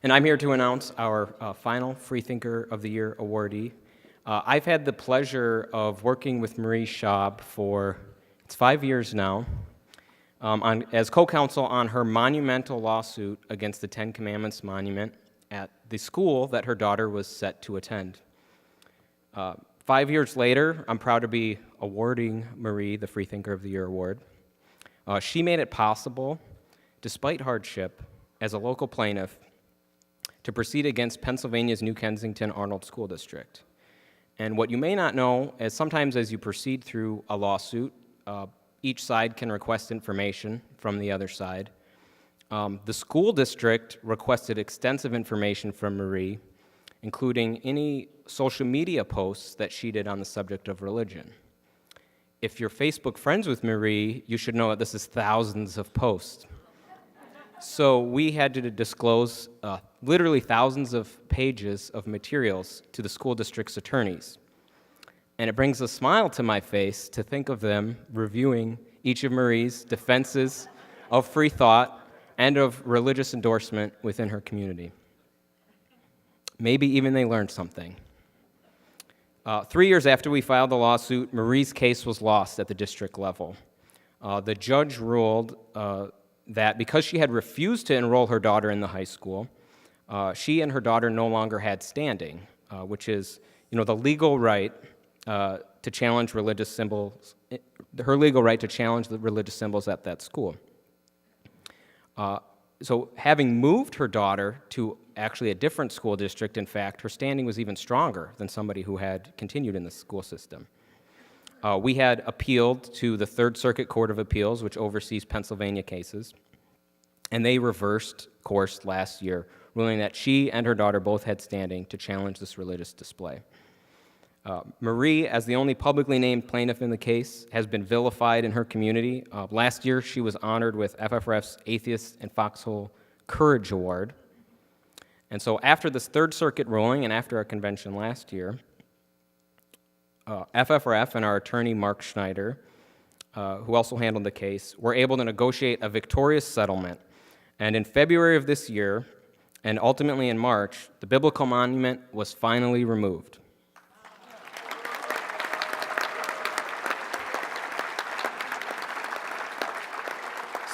And I'm here to announce our final Freethinker of the Year awardee. I've had the pleasure of working with Marie Schaub for, it's 5 years now, as co-counsel on her monumental lawsuit against the Ten Commandments monument at the school that her daughter was set to attend. 5 years later, I'm proud to be awarding Marie the Freethinker of the Year award. She made it possible, despite hardship, as a local plaintiff, to proceed against Pennsylvania's New Kensington-Arnold School District. And what you may not know is sometimes as you proceed through a lawsuit, each side can request information from the other side. The school district requested extensive information from Marie, including any social media posts that she did on the subject of religion. If you're Facebook friends with Marie, you should know that this is thousands of posts. So we had to disclose literally thousands of pages of materials to the school district's attorneys. And it brings a smile to my face to think of them reviewing each of Marie's defenses of free thought and of religious endorsement within her community. Maybe even they learned something. 3 years after we filed the lawsuit, Marie's case was lost at the district level. The judge ruled that because she had refused to enroll her daughter in the high school, she and her daughter no longer had standing, which is, the legal right to challenge religious symbols, her legal right to challenge the religious symbols at that school. So having moved her daughter to actually a different school district, in fact, her standing was even stronger than somebody who had continued in the school system. We had appealed to the Third Circuit Court of Appeals, which oversees Pennsylvania cases, and they reversed course last year, ruling that she and her daughter both had standing to challenge this religious display. Marie, as the only publicly named plaintiff in the case, has been vilified in her community. Last year, she was honored with FFRF's Atheist and Foxhole Courage Award. And so after this Third Circuit ruling and after our convention last year, FFRF and our attorney, Mark Schneider, who also handled the case, were able to negotiate a victorious settlement. And in February of this year, and ultimately in March, the biblical monument was finally removed.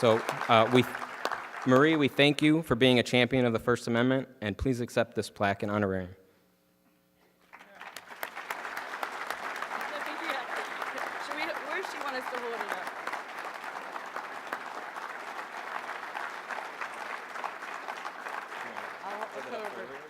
So, Marie, we thank you for being a champion of the First Amendment, and please accept this plaque and honorarium. Where does she want us to hold it up? I'll go over here.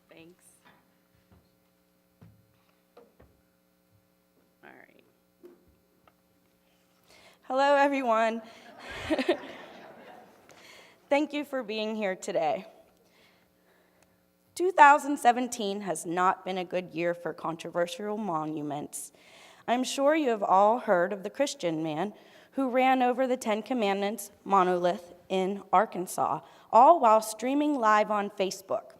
Thanks. All right. Hello, everyone. Thank you for being here today. 2017 has not been a good year for controversial monuments. I'm sure you have all heard of the Christian man who ran over the Ten Commandments monolith in Arkansas, all while streaming live on Facebook.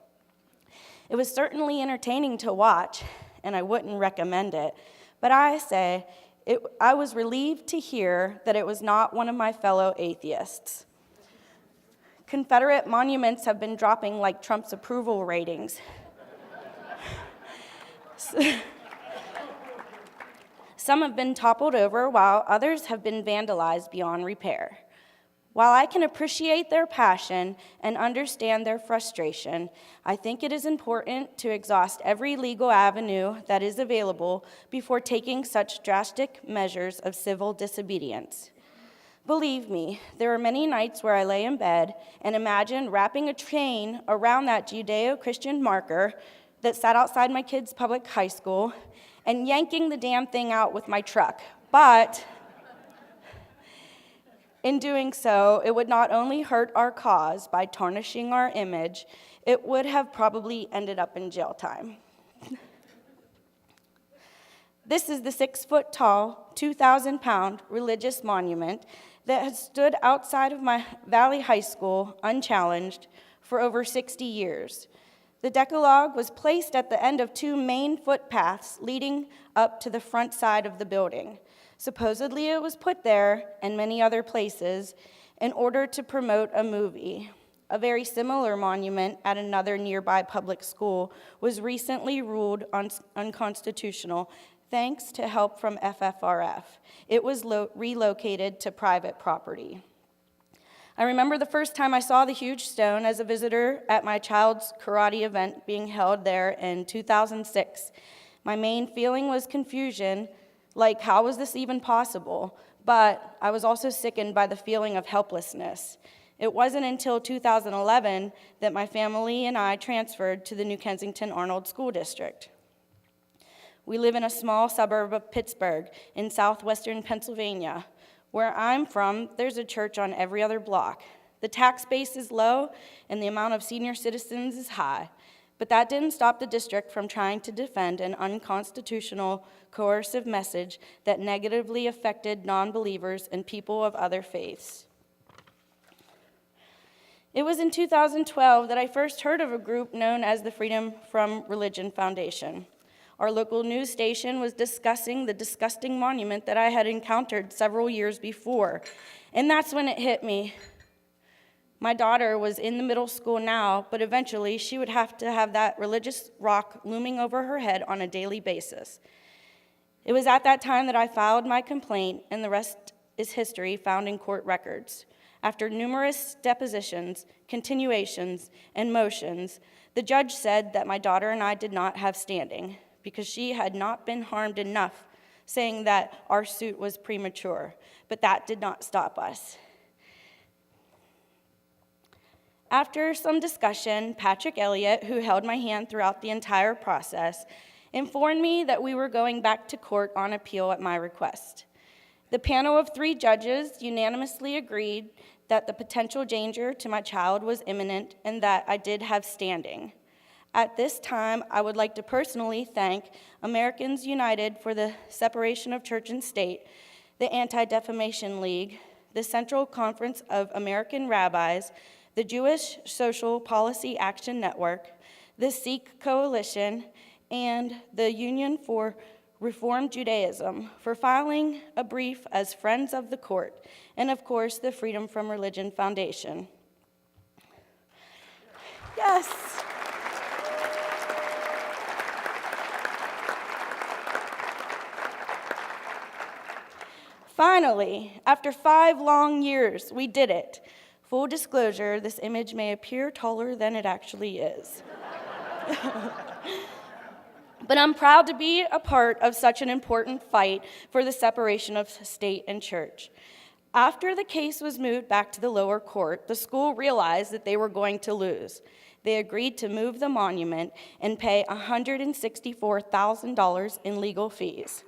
It was certainly entertaining to watch, and I wouldn't recommend it, but I was relieved to hear that it was not one of my fellow atheists. Confederate monuments have been dropping like Trump's approval ratings. Some have been toppled over, while others have been vandalized beyond repair. While I can appreciate their passion and understand their frustration, I think it is important to exhaust every legal avenue that is available before taking such drastic measures of civil disobedience. Believe me, there are many nights where I lay in bed and imagine wrapping a chain around that Judeo-Christian marker that sat outside my kids' public high school and yanking the damn thing out with my truck. But in doing so, it would not only hurt our cause by tarnishing our image, it would have probably ended up in jail time. This is the 6-foot-tall, 2,000-pound religious monument that has stood outside of my Valley High School unchallenged for over 60 years. The Decalogue was placed at the end of two main footpaths leading up to the front side of the building. Supposedly it was put there, and many other places, in order to promote a movie. A very similar monument at another nearby public school was recently ruled unconstitutional thanks to help from FFRF. It was relocated to private property. I remember the first time I saw the huge stone as a visitor at my child's karate event being held there in 2006. My main feeling was confusion, like how was this even possible? But I was also sickened by the feeling of helplessness. It wasn't until 2011 that my family and I transferred to the New Kensington-Arnold School District. We live in a small suburb of Pittsburgh in southwestern Pennsylvania. Where I'm from, there's a church on every other block. The tax base is low and the amount of senior citizens is high. But that didn't stop the district from trying to defend an unconstitutional, coercive message that negatively affected non-believers and people of other faiths. It was in 2012 that I first heard of a group known as the Freedom from Religion Foundation. Our local news station was discussing the disgusting monument that I had encountered several years before, and that's when it hit me. My daughter was in the middle school now, but eventually she would have to have that religious rock looming over her head on a daily basis. It was at that time that I filed my complaint, and the rest is history found in court records. After numerous depositions, continuations, and motions, the judge said that my daughter and I did not have standing because she had not been harmed enough, saying that our suit was premature. But that did not stop us. After some discussion, Patrick Elliott, who held my hand throughout the entire process, informed me that we were going back to court on appeal at my request. The panel of 3 judges unanimously agreed that the potential danger to my child was imminent and that I did have standing. At this time, I would like to personally thank Americans United for the Separation of Church and State, the Anti-Defamation League, the Central Conference of American Rabbis, the Jewish Social Policy Action Network, the Sikh Coalition, and the Union for Reformed Judaism for filing a brief as Friends of the Court, and of course, the Freedom from Religion Foundation. Yes. Finally, after 5 long years, we did it. Full disclosure, this image may appear taller than it actually is. But I'm proud to be a part of such an important fight for the separation of state and church. After the case was moved back to the lower court, the school realized that they were going to lose. They agreed to move the monument and pay $164,000 in legal fees.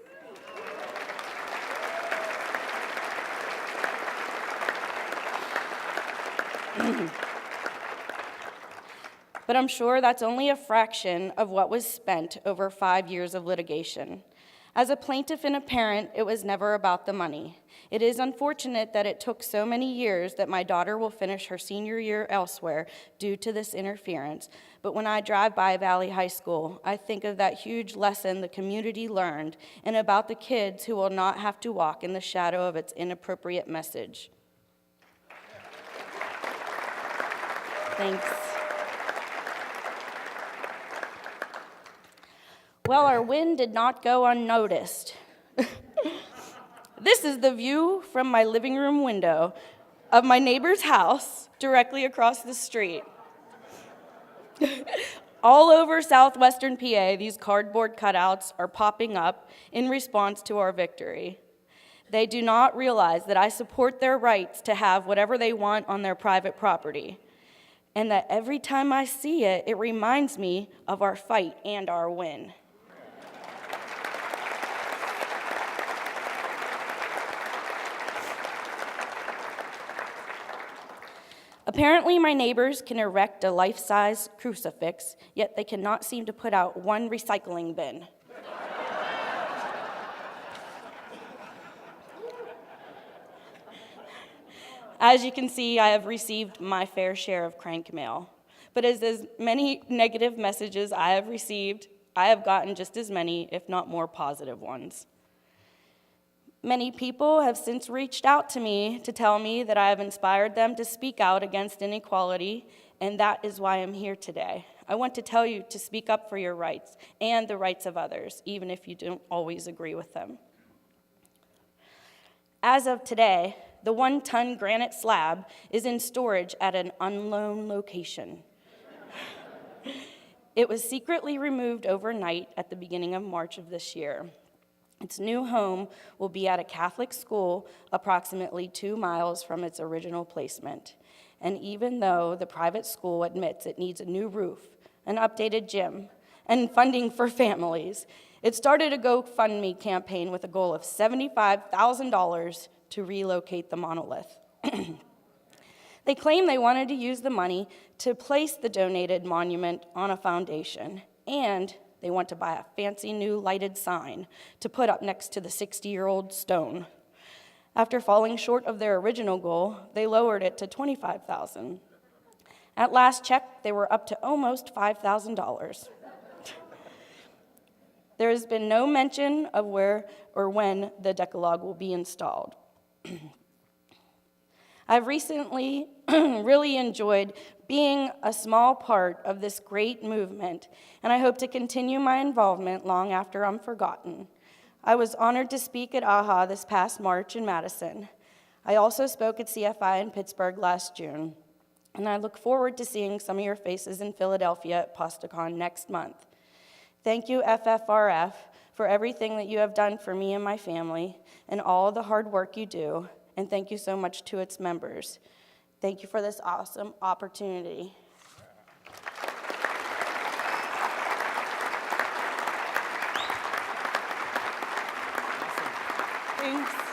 But I'm sure that's only a fraction of what was spent over 5 years of litigation. As a plaintiff and a parent, it was never about the money. It is unfortunate that it took so many years that my daughter will finish her senior year elsewhere due to this interference. But when I drive by Valley High School, I think of that huge lesson the community learned and about the kids who will not have to walk in the shadow of its inappropriate message. Thanks. Well, our win did not go unnoticed. This is the view from my living room window of my neighbor's house directly across the street. All over southwestern PA, these cardboard cutouts are popping up in response to our victory. They do not realize that I support their rights to have whatever they want on their private property, and that every time I see it, it reminds me of our fight and our win. Apparently, my neighbors can erect a life-size crucifix, yet they cannot seem to put out one recycling bin. As you can see, I have received my fair share of crank mail. But as many negative messages I have received, I have gotten just as many, if not more, positive ones. Many people have since reached out to me to tell me that I have inspired them to speak out against inequality, and that is why I'm here today. I want to tell you to speak up for your rights and the rights of others, even if you don't always agree with them. As of today, the 1-ton granite slab is in storage at an unknown location. It was secretly removed overnight at the beginning of March of this year. Its new home will be at a Catholic school approximately 2 miles from its original placement. And even though the private school admits it needs a new roof, an updated gym, and funding for families, it started a GoFundMe campaign with a goal of $75,000 to relocate the monolith. They claim they wanted to use the money to place the donated monument on a foundation, and they want to buy a fancy new lighted sign to put up next to the 60-year-old stone. After falling short of their original goal, they lowered it to $25,000. At last check, they were up to almost $5,000. There has been no mention of where or when the Decalogue will be installed. I've recently really enjoyed being a small part of this great movement, and I hope to continue my involvement long after I'm forgotten. I was honored to speak at AHA this past March in Madison. I also spoke at CFI in Pittsburgh last June, and I look forward to seeing some of your faces in Philadelphia at PostaCon next month. Thank you, FFRF, for everything that you have done for me and my family, and all the hard work you do, and thank you so much to its members. Thank you for this awesome opportunity. Thanks.